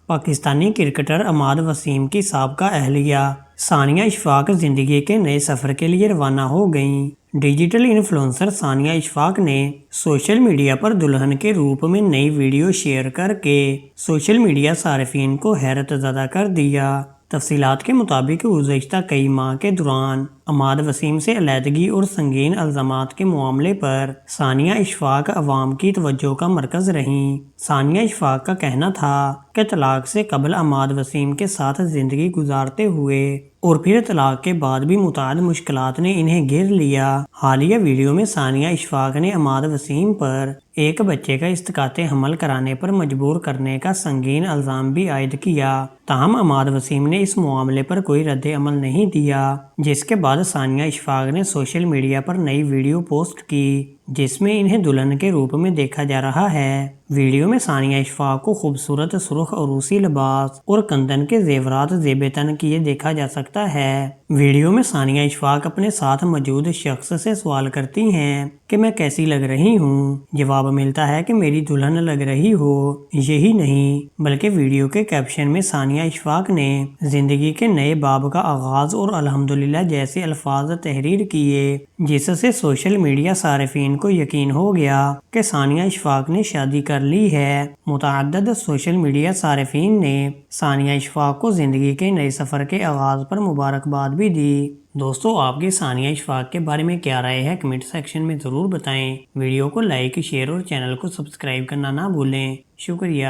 Pakistani cricketer عماد وسیم کی سابقہ اہلیہ ثانیہ اشفاق زندگی کے نئے سفر کے لیے روانہ ہو گئیں۔ ڈیجیٹل انفلوئنسر ثانیہ اشفاق نے سوشل میڈیا پر دلہن کے روپ میں نئی ویڈیو شیئر کر کے سوشل میڈیا صارفین کو حیرت زدہ کر دیا۔ تفصیلات کے مطابق گزشتہ کئی ماہ کے دوران عماد وسیم سے علیحدگی اور سنگین الزامات کے معاملے پر ثانیہ اشفاق عوام کی توجہ کا مرکز رہیں۔ ثانیہ اشفاق کا کہنا تھا کہ طلاق سے قبل عماد وسیم کے ساتھ زندگی گزارتے ہوئے اور پھر طلاق کے بعد بھی متعدد مشکلات نے انہیں گھیر لیا۔ حالیہ ویڈیو میں ثانیہ اشفاق نے عماد وسیم پر ایک بچے کا اسقاط حمل کرانے پر مجبور کرنے کا سنگین الزام بھی عائد کیا، تاہم عماد وسیم نے اس معاملے پر کوئی رد عمل نہیں دیا، جس کے بعد ثانیہ اشفاق نے سوشل میڈیا پر نئی ویڈیو پوسٹ کی جس میں انہیں دلہن کے روپ میں دیکھا جا رہا ہے۔ ویڈیو میں ثانیہ اشفاق کو خوبصورت سرخ عروسی لباس اور کندن کے زیورات زیب تن کیے دیکھا جا سکتا ہے۔ ویڈیو میں ثانیہ اشفاق اپنے ساتھ موجود شخص سے سوال کرتی ہیں کہ میں کیسی لگ رہی ہوں؟ جواب ملتا ہے کہ میری دلہن لگ رہی ہو۔ یہی نہیں بلکہ ویڈیو کے کیپشن میں ثانیہ اشفاق نے زندگی کے نئے باب کا آغاز اور الحمدللہ جیسے الفاظ تحریر کیے، جس سے سوشل میڈیا صارفین کو یقین ہو گیا کہ ثانیہ اشفاق نے شادی کر لی ہے۔ متعدد سوشل میڈیا صارفین نے ثانیہ اشفاق کو زندگی کے نئے سفر کے آغاز پر مبارکباد بھی دی۔ دوستو، آپ کی ثانیہ اشفاق کے بارے میں کیا رائے ہے؟ کمنٹ سیکشن میں ضرور بتائیں۔ ویڈیو کو لائک، شیئر اور چینل کو سبسکرائب کرنا نہ بھولیں۔ شکریہ۔